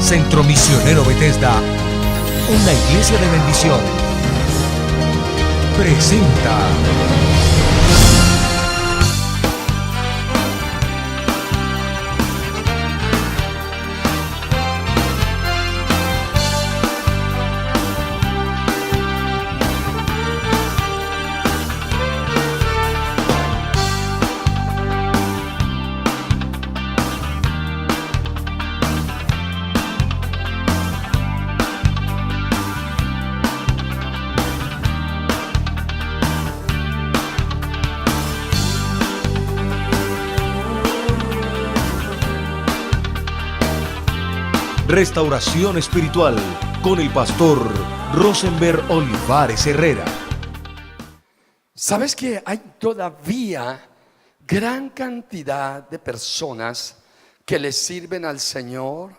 Centro Misionero Bethesda, una iglesia de bendición, presenta Restauración Espiritual con el pastor Rosenberg Olivares Herrera. ¿Sabes que hay todavía gran cantidad de personas que le sirven al Señor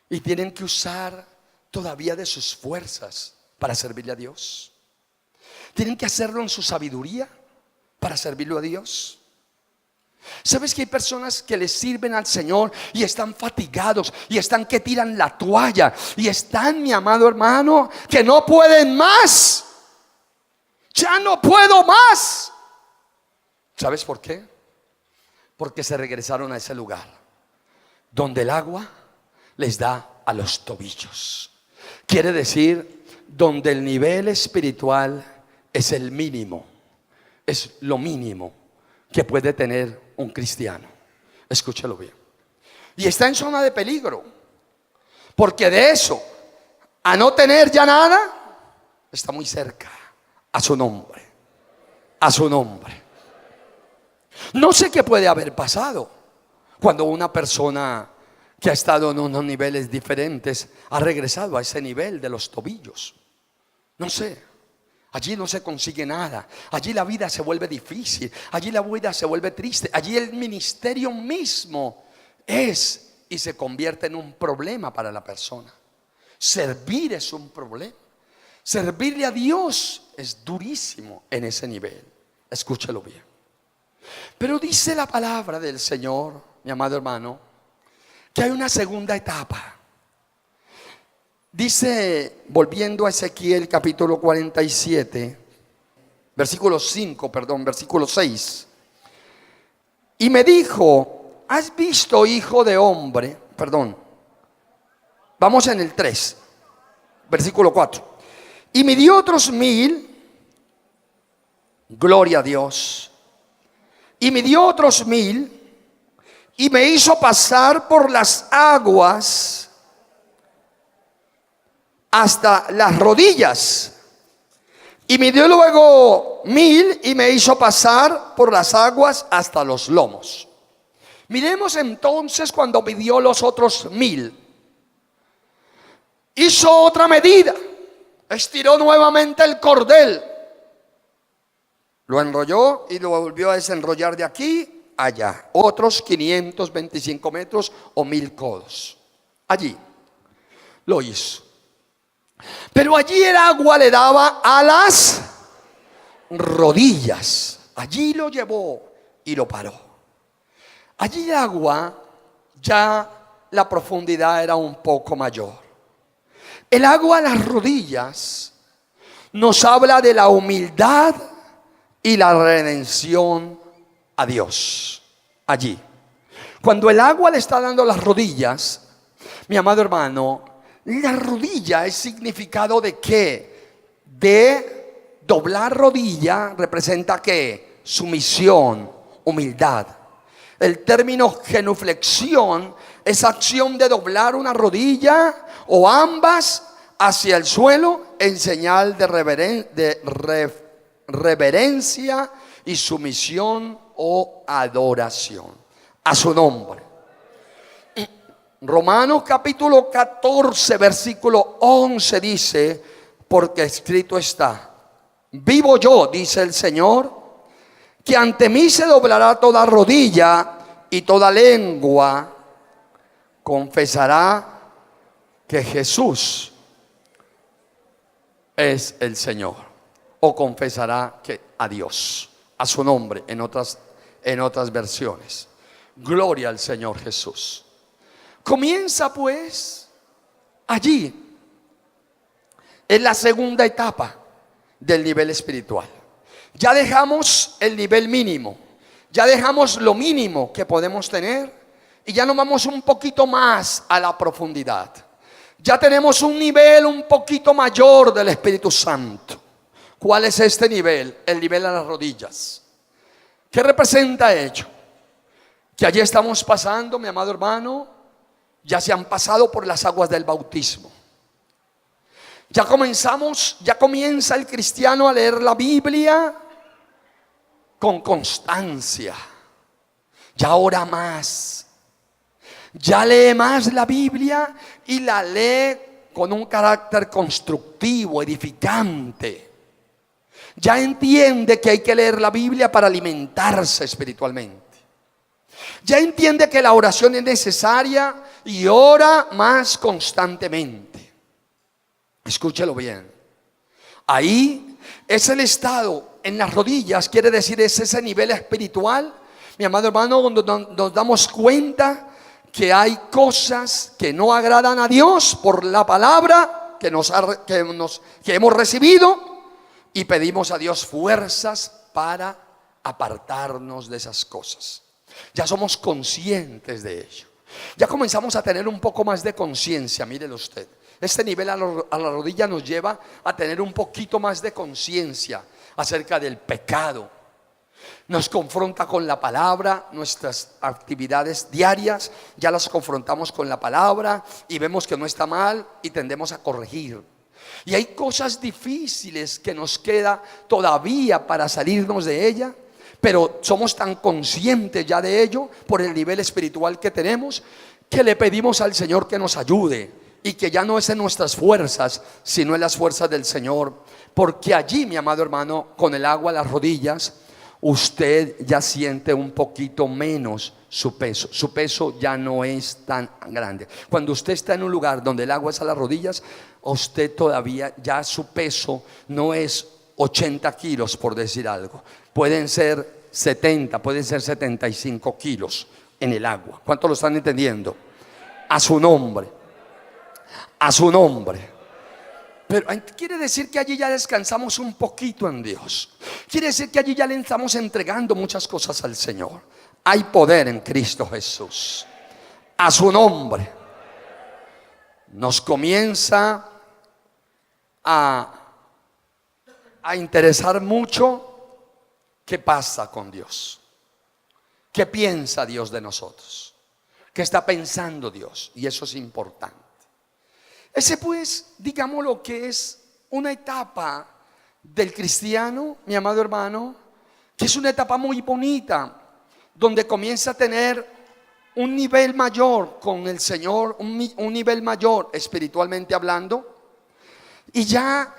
y tienen que usar todavía de sus fuerzas para servirle a Dios? Tienen que hacerlo en su sabiduría para servirlo a Dios. ¿Sabes que hay personas que le sirven al Señor y están fatigados y están que tiran la toalla y están, mi amado hermano, que no pueden más? Ya no puedo más. ¿Sabes por qué? Porque se regresaron a ese lugar donde el agua les da a los tobillos. Quiere decir, donde el nivel espiritual es el mínimo, es lo mínimo que puede tener un cristiano. Escúchalo bien. Y está en zona de peligro, porque de eso a no tener ya nada está muy cerca. A su nombre, a su nombre. No sé qué puede haber pasado cuando una persona que ha estado en unos niveles diferentes ha regresado a ese nivel de los tobillos. No sé. Allí no se consigue nada. Allí la vida se vuelve difícil. Allí la vida se vuelve triste. Allí el ministerio mismo es y se convierte en un problema para la persona. Servir es un problema. Servirle a Dios es durísimo en ese nivel. Escúchalo bien. Pero dice la palabra del Señor, mi amado hermano, que hay una segunda etapa. Dice, volviendo a Ezequiel capítulo 47, versículo 6. Y me dijo: ¿has visto, hijo de hombre? Vamos en el 3, versículo 4. Y me dio otros 1000, gloria a Dios. Y me dio otros 1000 y me hizo pasar por las aguas hasta las rodillas. Y me dio luego 1000 y me hizo pasar por las aguas hasta los lomos. Miremos entonces cuando midió los otros 1000. Hizo otra medida. Estiró nuevamente el cordel. Lo enrolló y lo volvió a desenrollar de aquí a allá. Otros 525 metros o 1000 codos. Allí lo hizo. Pero allí el agua le daba a las rodillas. Allí lo llevó y lo paró. Allí el agua, ya la profundidad era un poco mayor. El agua a las rodillas nos habla de la humildad y la redención a Dios. Allí, cuando el agua le está dando las rodillas, mi amado hermano, la rodilla es significado de qué? De doblar rodilla representa qué? Sumisión, humildad. El término genuflexión es acción de doblar una rodilla o ambas hacia el suelo en señal de reverencia y sumisión o adoración a su nombre. Romanos capítulo 14 versículo 11 dice: porque escrito está: vivo yo, dice el Señor, que ante mí se doblará toda rodilla y toda lengua confesará que Jesús es el Señor, o confesará que a Dios, a su nombre, en otras versiones. Gloria al Señor Jesús. Comienza pues allí es la segunda etapa del nivel espiritual. Ya dejamos el nivel mínimo, ya dejamos lo mínimo que podemos tener y ya nos vamos un poquito más a la profundidad. Ya tenemos un nivel un poquito mayor del Espíritu Santo. ¿Cuál es este nivel? El nivel a las rodillas. ¿Qué representa ello? Que allí estamos pasando, mi amado hermano, ya se han pasado por las aguas del bautismo. Ya comienza el cristiano a leer la Biblia con constancia. Ya ora más. Ya lee más la Biblia y la lee con un carácter constructivo, edificante. Ya entiende que hay que leer la Biblia para alimentarse espiritualmente. Ya entiende que la oración es necesaria y ora más constantemente. Escúchelo bien. Ahí es el estado en las rodillas, quiere decir es ese nivel espiritual, mi amado hermano, donde nos damos cuenta que hay cosas que no agradan a Dios por la palabra que hemos recibido y pedimos a Dios fuerzas para apartarnos de esas cosas. Ya somos conscientes de ello. Ya comenzamos a tener un poco más de conciencia, mírelo usted. Este nivel a la rodilla nos lleva a tener un poquito más de conciencia acerca del pecado. Nos confronta con la palabra, nuestras actividades diarias ya las confrontamos con la palabra y vemos que no está mal y tendemos a corregir. Y hay cosas difíciles que nos queda todavía para salirnos de ella, pero somos tan conscientes ya de ello por el nivel espiritual que tenemos, que le pedimos al Señor que nos ayude y que ya no es en nuestras fuerzas, sino en las fuerzas del Señor. Porque allí, mi amado hermano, con el agua a las rodillas, usted ya siente un poquito menos su peso. Su peso ya no es tan grande. Cuando usted está en un lugar donde el agua es a las rodillas, usted todavía ya su peso no es 80 kilos, por decir algo. Pueden ser 70, pueden ser 75 kilos en el agua. ¿Cuántos lo están entendiendo? A su nombre. A su nombre. Pero quiere decir que allí ya descansamos un poquito en Dios. Quiere decir que allí ya le estamos entregando muchas cosas al Señor. Hay poder en Cristo Jesús. A su nombre. Nos comienza a interesar mucho qué pasa con Dios. ¿Qué piensa Dios de nosotros? ¿Qué está pensando Dios? Y eso es importante. Ese pues, digamos lo que es una etapa del cristiano, mi amado hermano, que es una etapa muy bonita, donde comienza a tener un nivel mayor con el Señor, un nivel mayor espiritualmente hablando, y ya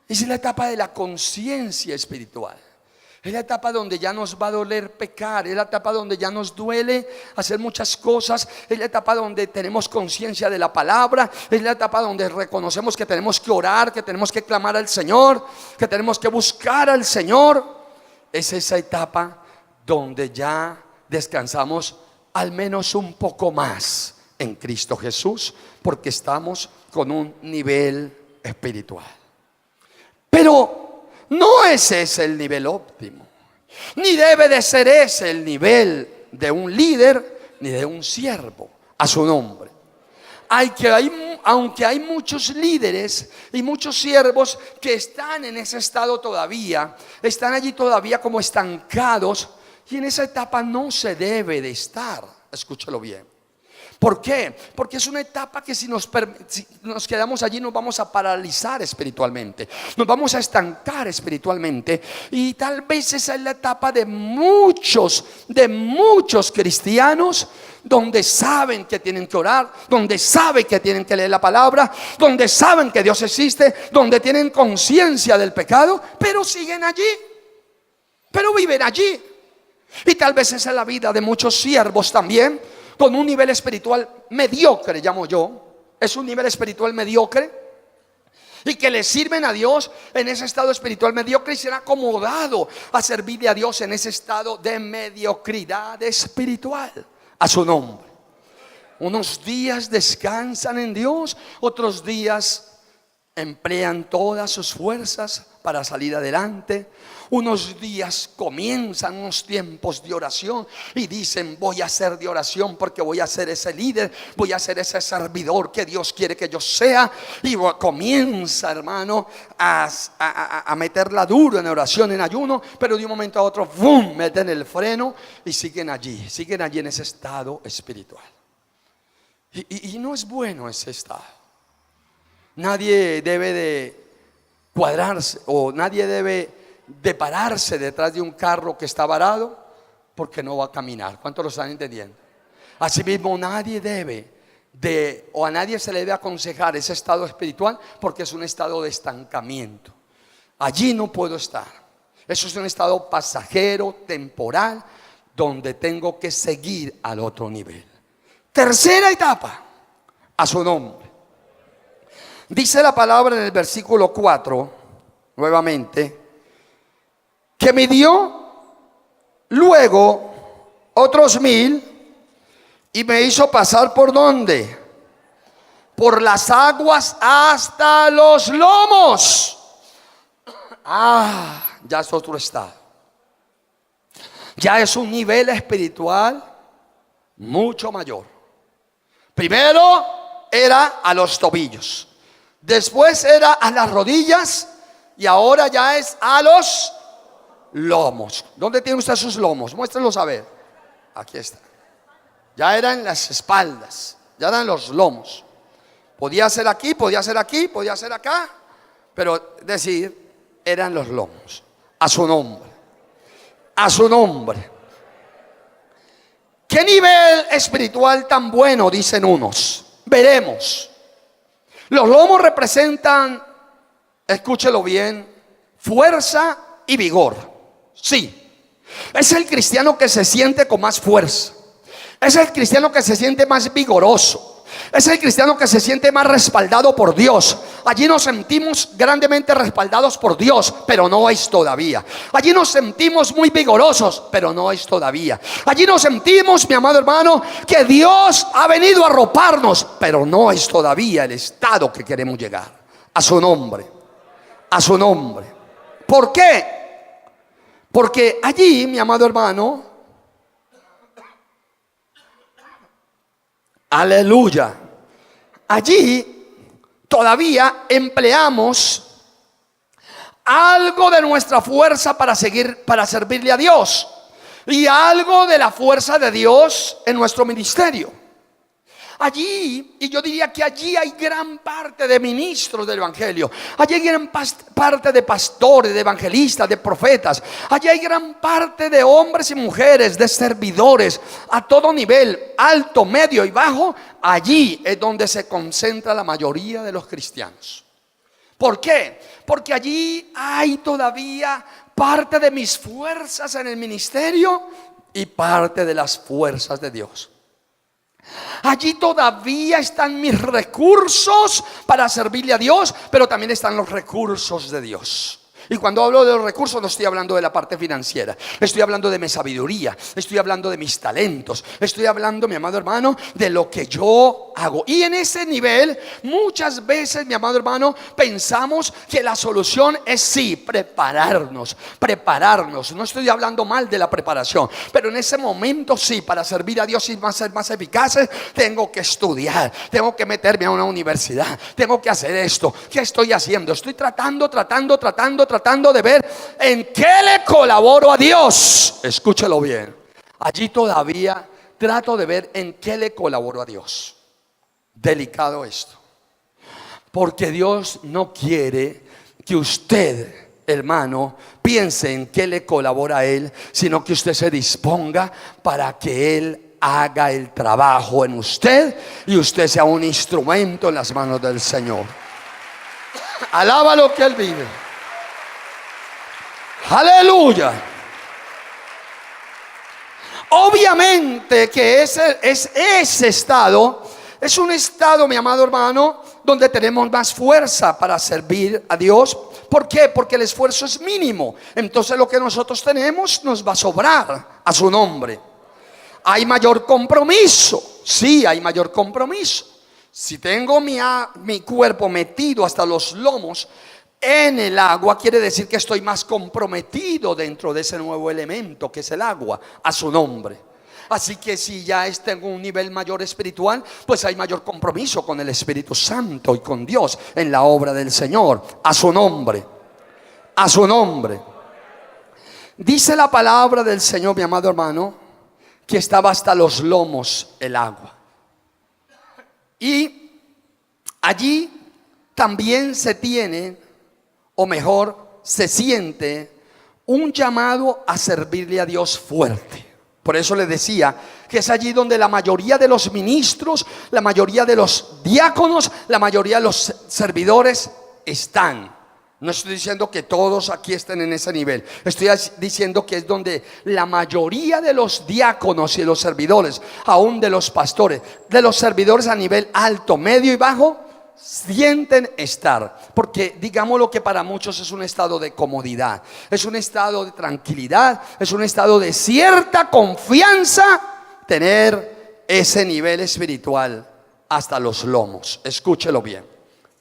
es la etapa de la conciencia espiritual. Es la etapa donde ya nos va a doler pecar. Es la etapa donde ya nos duele hacer muchas cosas. Es la etapa donde tenemos conciencia de la palabra. Es la etapa donde reconocemos que tenemos que orar, que tenemos que clamar al Señor, que tenemos que buscar al Señor. Es esa etapa donde ya descansamos al menos un poco más en Cristo Jesús, porque estamos con un nivel espiritual. Pero no ese es el nivel óptimo, ni debe de ser ese el nivel de un líder ni de un siervo. A su nombre. Aunque hay muchos líderes y muchos siervos que están en ese estado todavía, están allí todavía como estancados, y en esa etapa no se debe de estar. Escúchalo bien. ¿Por qué? Porque es una etapa que si nos quedamos allí nos vamos a paralizar espiritualmente, nos vamos a estancar espiritualmente, y tal vez esa es la etapa de muchos cristianos, donde saben que tienen que orar, donde saben que tienen que leer la palabra, donde saben que Dios existe, donde tienen conciencia del pecado, pero siguen allí, pero viven allí. Y tal vez esa es la vida de muchos siervos también, con un nivel espiritual mediocre, llamo yo. Es un nivel espiritual mediocre, y que le sirven a Dios en ese estado espiritual mediocre, y se han acomodado a servirle a Dios en ese estado de mediocridad espiritual. A su nombre. Unos días descansan en Dios, otros días emplean todas sus fuerzas para salir adelante. Unos días comienzan unos tiempos de oración y dicen: voy a ser de oración porque voy a ser ese líder, voy a ser ese servidor que Dios quiere que yo sea. Y comienza, hermano, a meterla duro en oración, en ayuno, pero de un momento a otro, ¡bum!, meten el freno y siguen allí en ese estado espiritual. Y no es bueno ese estado. Nadie debe de cuadrarse, o nadie debe de pararse detrás de un carro que está varado, porque no va a caminar. ¿Cuántos lo están entendiendo? Asimismo, nadie debe de, o a nadie se le debe aconsejar ese estado espiritual, porque es un estado de estancamiento. Allí no puedo estar. Eso es un estado pasajero, temporal, donde tengo que seguir al otro nivel. Tercera etapa, a su nombre. Dice la palabra en el versículo 4, nuevamente, que me dio luego otros 1000 y me hizo pasar ¿por dónde? Por las aguas hasta los lomos. Ya es otro estado. Ya es un nivel espiritual mucho mayor. Primero era a los tobillos. Después era a las rodillas y ahora ya es a los lomos. ¿Dónde tiene usted sus lomos? Muéstrenlos a ver. Aquí está. Ya eran las espaldas, ya eran los lomos. Podía ser aquí, podía ser aquí, podía ser acá, pero decir, eran los lomos. A su nombre. A su nombre. ¿Qué nivel espiritual tan bueno? Dicen unos. Veremos. Los lomos representan, escúchelo bien, fuerza y vigor. Sí, es el cristiano que se siente con más fuerza. Es el cristiano que se siente más vigoroso. Es el cristiano que se siente más respaldado por Dios. Allí nos sentimos grandemente respaldados por Dios, pero no es todavía. Allí nos sentimos muy vigorosos, pero no es todavía. Allí nos sentimos, mi amado hermano, que Dios ha venido a arroparnos, pero no es todavía el estado que queremos llegar. A su nombre. A su nombre. ¿Por qué? Porque allí, mi amado hermano, aleluya, allí todavía empleamos algo de nuestra fuerza para servirle a Dios, y algo de la fuerza de Dios en nuestro ministerio. Allí, y yo diría que allí hay gran parte de ministros del evangelio. Allí hay gran parte de pastores, de evangelistas, de profetas. Allí hay gran parte de hombres y mujeres, de servidores a todo nivel, alto, medio y bajo. Allí es donde se concentra la mayoría de los cristianos. ¿Por qué? Porque allí hay todavía parte de mis fuerzas en el ministerio y parte de las fuerzas de Dios. Allí todavía están mis recursos para servirle a Dios, pero también están los recursos de Dios. Y cuando hablo de los recursos, no estoy hablando de la parte financiera. Estoy hablando de mi sabiduría. Estoy hablando de mis talentos. Estoy hablando, mi amado hermano, de lo que yo hago. Y en ese nivel, muchas veces, mi amado hermano, pensamos que la solución es sí, prepararnos. No estoy hablando mal de la preparación, pero en ese momento sí, para servir a Dios y ser más eficaces, tengo que estudiar, tengo que meterme a una universidad, tengo que hacer esto. ¿Qué estoy haciendo? Estoy tratando de ver en qué le colaboro a Dios. Escúchelo bien. Allí todavía trato de ver en qué le colaboro a Dios. Delicado esto, porque Dios no quiere que usted, hermano, piense en qué le colabora a Él, sino que usted se disponga para que Él haga el trabajo en usted y usted sea un instrumento en las manos del Señor. Alaba lo que Él vive. Aleluya. Obviamente que ese estado es un estado, mi amado hermano, donde tenemos más fuerza para servir a Dios. ¿Por qué? Porque el esfuerzo es mínimo. Entonces lo que nosotros tenemos nos va a sobrar a su nombre. Hay mayor compromiso. sí hay mayor compromiso. Si tengo mi cuerpo metido hasta los lomos en el agua, quiere decir que estoy más comprometido dentro de ese nuevo elemento que es el agua, a su nombre. Así que si ya tengo un nivel mayor espiritual, pues hay mayor compromiso con el Espíritu Santo y con Dios en la obra del Señor, a su nombre, a su nombre. Dice la palabra del Señor, mi amado hermano, que estaba hasta los lomos el agua. Y allí también se tiene, o mejor, se siente un llamado a servirle a Dios fuerte. Por eso le decía que es allí donde la mayoría de los ministros, la mayoría de los diáconos, la mayoría de los servidores están. No estoy diciendo que todos aquí estén en ese nivel. Estoy diciendo que es donde la mayoría de los diáconos y de los servidores, aún de los pastores, de los servidores a nivel alto, medio y bajo, sienten estar. Porque digámoslo que para muchos es un estado de comodidad, es un estado de tranquilidad, es un estado de cierta confianza tener ese nivel espiritual hasta los lomos. Escúchelo bien.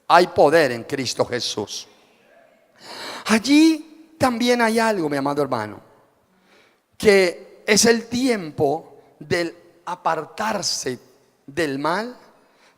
Hay poder en Cristo Jesús. Allí también hay algo, mi amado hermano, que es el tiempo del apartarse del mal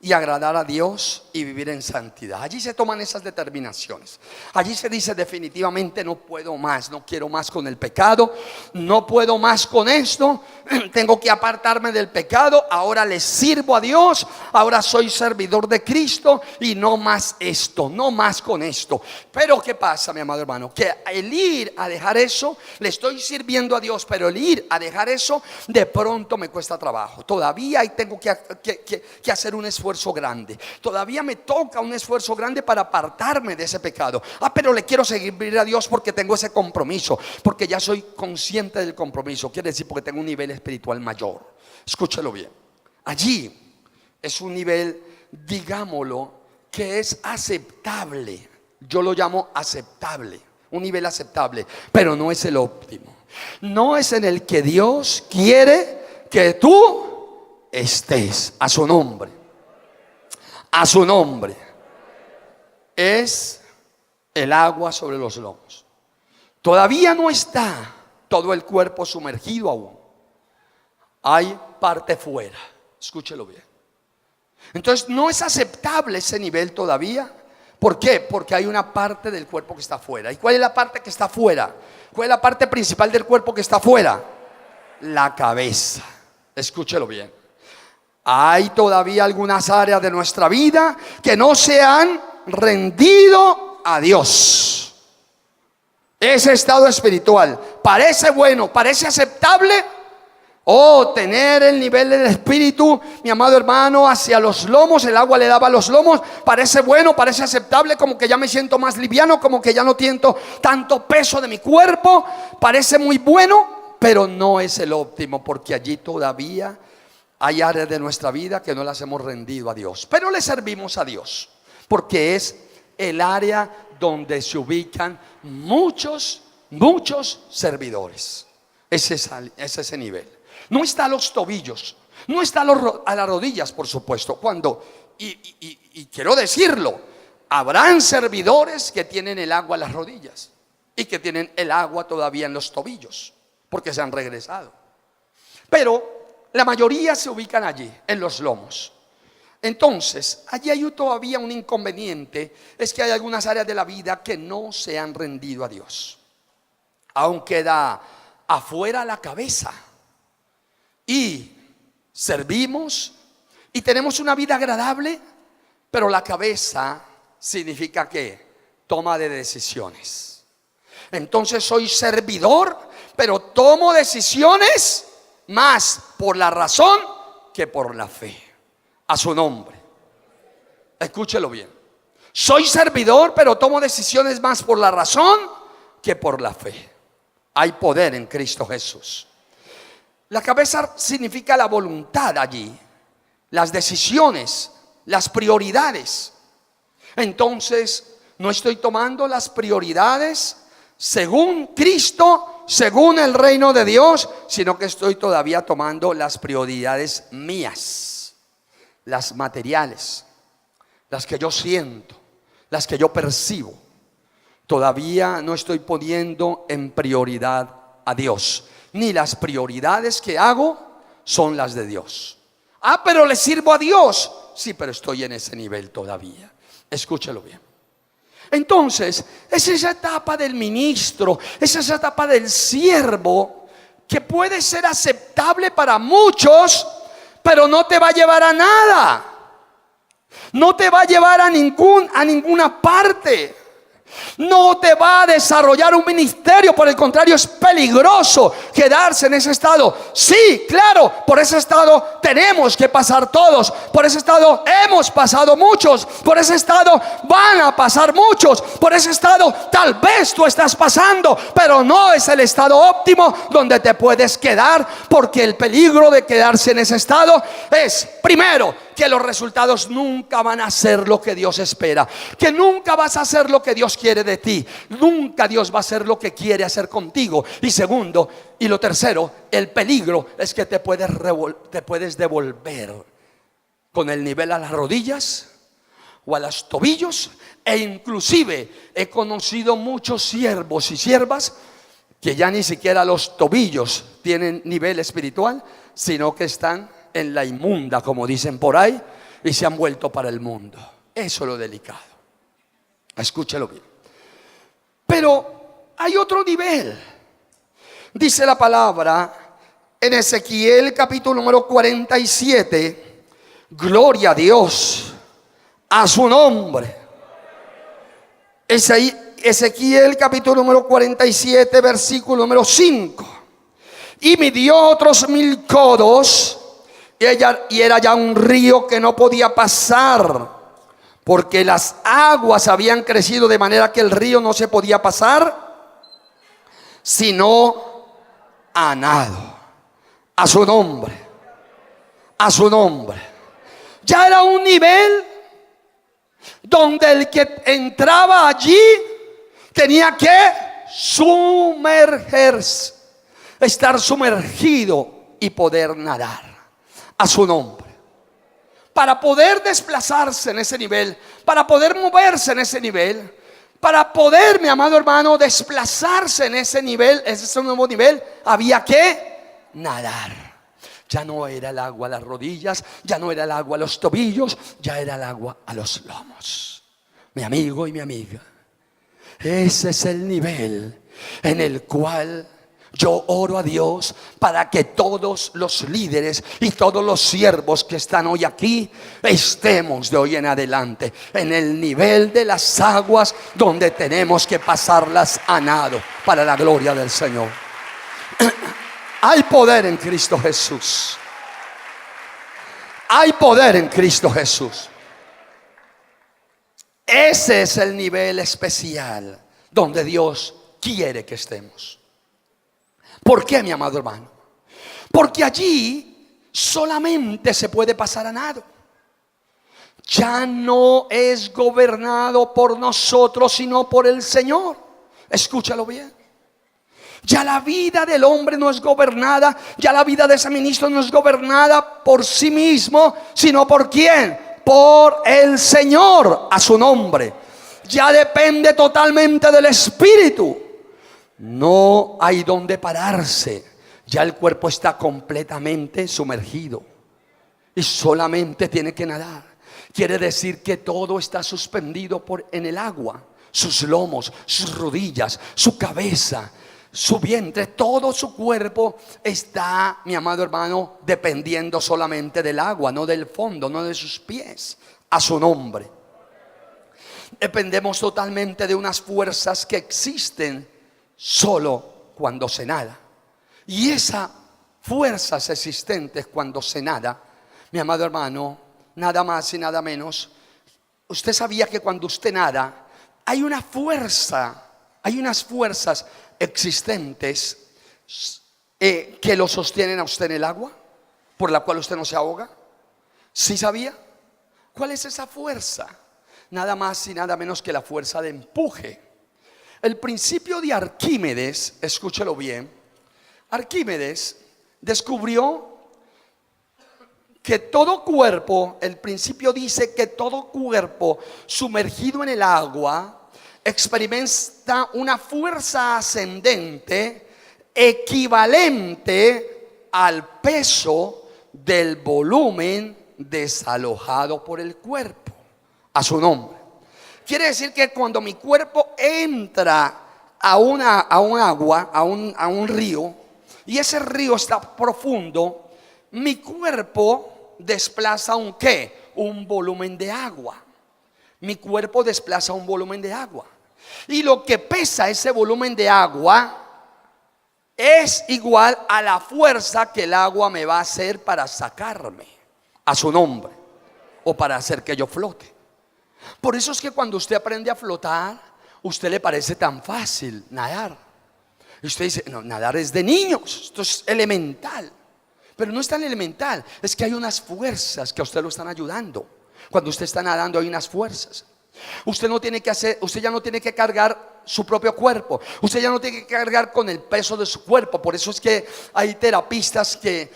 y agradar a Dios y vivir en santidad. Allí se toman esas determinaciones. Allí se dice definitivamente: no puedo más, no quiero más con el pecado, no puedo más con esto, tengo que apartarme del pecado, ahora le sirvo a Dios, ahora soy servidor de Cristo y no más esto, no más con esto. Pero ¿qué pasa, mi amado hermano? Que el ir a dejar eso, le estoy sirviendo a Dios, pero el ir a dejar eso de pronto me cuesta trabajo. Todavía tengo que hacer un esfuerzo grande. Todavía me toca un esfuerzo grande para apartarme de ese pecado. Pero le quiero servir a Dios porque tengo ese compromiso, porque ya soy consciente del compromiso. Quiere decir porque tengo un nivel espiritual mayor. Escúchelo bien. Allí es un nivel, digámoslo, que es aceptable. Yo lo llamo aceptable, un nivel aceptable, pero no es el óptimo. No es en el que Dios quiere que tú estés, a su nombre. A su nombre. Es el agua sobre los lomos. Todavía no está todo el cuerpo sumergido aún. Hay parte fuera. Escúchelo bien. Entonces no es aceptable ese nivel todavía. ¿Por qué? Porque hay una parte del cuerpo que está fuera. ¿Y cuál es la parte que está fuera? ¿Cuál es la parte principal del cuerpo que está fuera? La cabeza. Escúchelo bien. Hay todavía algunas áreas de nuestra vida que no se han rendido a Dios. Ese estado espiritual parece bueno, parece aceptable. Tener el nivel del espíritu, mi amado hermano, hacia los lomos, el agua le daba a los lomos, parece bueno, parece aceptable, como que ya me siento más liviano, como que ya no siento tanto peso de mi cuerpo, parece muy bueno, pero no es el óptimo, porque allí todavía hay áreas de nuestra vida que no las hemos rendido a Dios, pero le servimos a Dios, porque es el área donde se ubican muchos servidores. Es ese nivel. No está a los tobillos, no está a las rodillas, por supuesto. Y quiero decirlo, habrán servidores que tienen el agua a las rodillas y que tienen el agua todavía en los tobillos, porque se han regresado. Pero la mayoría se ubican allí, en los lomos. Entonces, allí hay todavía un inconveniente, es que hay algunas áreas de la vida que no se han rendido a Dios. Aún queda afuera la cabeza. Y servimos y tenemos una vida agradable, pero la cabeza significa ¿qué? Toma de decisiones. Entonces soy servidor, pero tomo decisiones más por la razón que por la fe. A su nombre. Escúchelo bien. Soy servidor, pero tomo decisiones más por la razón que por la fe. Hay poder en Cristo Jesús. La cabeza significa la voluntad allí, las decisiones, las prioridades. Entonces, no estoy tomando las prioridades según Cristo, según el reino de Dios, sino que estoy todavía tomando las prioridades mías. las materiales, las que yo siento, las que yo percibo, todavía no estoy poniendo en prioridad a Dios, ni las prioridades que hago son las de Dios. Ah, pero le sirvo a Dios. Sí, pero estoy en ese nivel todavía. Escúchelo bien. Entonces, es esa etapa del ministro, es esa etapa del siervo que puede ser aceptable para muchos, pero no te va a llevar a nada. No te va a llevar a ninguna parte. No te va a desarrollar un ministerio. Por el contrario, es peligroso quedarse en ese estado. Sí, claro, por ese estado tenemos que pasar todos. Por ese estado hemos pasado muchos. Por ese estado van a pasar muchos. Por ese estado tal vez tú estás pasando, pero no es el estado óptimo donde te puedes quedar, porque el peligro de quedarse en ese estado es, primero, que los resultados nunca van a ser lo que Dios espera, que nunca vas a hacer lo que Dios quiere de ti, nunca Dios va a hacer lo que quiere hacer contigo. Y segundo, y lo tercero, el peligro es que te puedes devolver con el nivel a las rodillas o a los tobillos. E inclusive he conocido muchos siervos y siervas que ya ni siquiera los tobillos tienen nivel espiritual, sino que están en la inmunda, como dicen por ahí, y se han vuelto para el mundo. Eso es lo delicado. Escúchelo bien. Pero hay otro nivel. Dice la palabra en Ezequiel capítulo número 47. Gloria a Dios, a su nombre. Ezequiel capítulo número 47, versículo número 5. Y midió otros 1000 codos, y era ya un río que no podía pasar, porque las aguas habían crecido de manera que el río no se podía pasar, sino a nado. A su nombre, a su nombre. Ya era un nivel donde el que entraba allí tenía que sumergerse, estar sumergido y poder nadar. A su nombre. Para poder desplazarse en ese nivel, para poder moverse en ese nivel, para poder, mi amado hermano, desplazarse en ese nivel, ese nuevo nivel, había que nadar. Ya no era el agua a las rodillas, ya no era el agua a los tobillos, ya era el agua a los lomos. Mi amigo y mi amiga, ese es el nivel en el cual yo oro a Dios para que todos los líderes y todos los siervos que están hoy aquí estemos de hoy en adelante en el nivel de las aguas donde tenemos que pasarlas a nado para la gloria del Señor. Hay poder en Cristo Jesús. Hay poder en Cristo Jesús. Ese es el nivel especial donde Dios quiere que estemos. ¿Por qué, mi amado hermano? Porque allí solamente se puede pasar a nado. Ya no es gobernado por nosotros, sino por el Señor. Escúchalo bien. Ya la vida del hombre no es gobernada, ya la vida de ese ministro no es gobernada por sí mismo, sino por ¿quién? Por el Señor, a su nombre. Ya depende totalmente del Espíritu. No hay donde pararse. Ya el cuerpo está completamente sumergido y solamente tiene que nadar. Quiere decir que todo está suspendido en el agua. Sus lomos, sus rodillas, su cabeza, su vientre, todo su cuerpo está, mi amado hermano, dependiendo solamente del agua, no del fondo, no de sus pies. A su nombre. Dependemos totalmente de unas fuerzas que existen solo cuando se nada. Y esas fuerzas existentes cuando se nada, mi amado hermano, nada más y nada menos. Usted sabía que cuando usted nada, hay una fuerza, hay unas fuerzas existentes que lo sostienen a usted en el agua, por la cual usted no se ahoga. ¿Sí sabía? ¿Cuál es esa fuerza? Nada más y nada menos que la fuerza de empuje. El principio de Arquímedes, escúchelo bien. Arquímedes descubrió que todo cuerpo, el principio dice que todo cuerpo sumergido en el agua experimenta una fuerza ascendente equivalente al peso del volumen desalojado por el cuerpo. A su nombre. Quiere decir que cuando mi cuerpo entra a un agua, a un río, y ese río está profundo, mi cuerpo desplaza un ¿qué? Un volumen de agua. Mi cuerpo desplaza un volumen de agua. Y lo que pesa ese volumen de agua es igual a la fuerza que el agua me va a hacer para sacarme. A su nombre. O para hacer que yo flote. Por eso es que cuando usted aprende a flotar, usted le parece tan fácil nadar. Y usted dice, no, nadar es de niños, esto es elemental. Pero no es tan elemental, es que hay unas fuerzas que a usted lo están ayudando. Cuando usted está nadando hay unas fuerzas. Usted ya no tiene que cargar su propio cuerpo. Usted ya no tiene que cargar con el peso de su cuerpo. Por eso es que hay terapistas que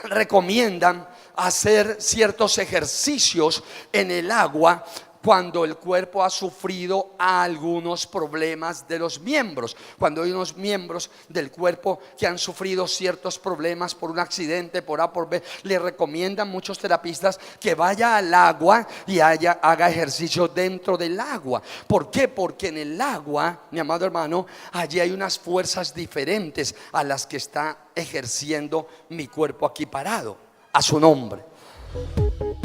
recomiendan hacer ciertos ejercicios en el agua cuando el cuerpo ha sufrido algunos problemas de los miembros, cuando hay unos miembros del cuerpo que han sufrido ciertos problemas por un accidente, por A, por B, le recomiendan muchos terapistas que vaya al agua y haga ejercicio dentro del agua. ¿Por qué? Porque en el agua, mi amado hermano, allí hay unas fuerzas diferentes a las que está ejerciendo mi cuerpo aquí parado. A su nombre.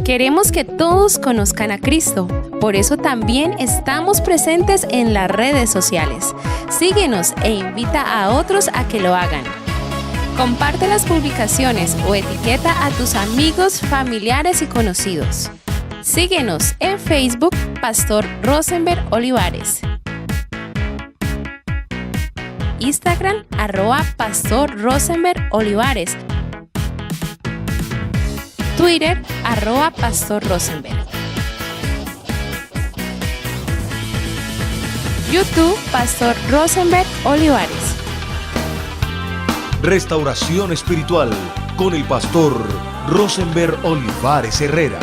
Queremos que todos conozcan a Cristo, por eso también estamos presentes en las redes sociales. Síguenos e invita a otros a que lo hagan. Comparte las publicaciones o etiqueta a tus amigos, familiares y conocidos. Síguenos en Facebook, Pastor Rosenberg Olivares. Instagram, @Pastor Rosenberg Olivares. Twitter, @Pastor Rosenberg. YouTube, Pastor Rosenberg Olivares. Restauración espiritual con el pastor Rosenberg Olivares Herrera.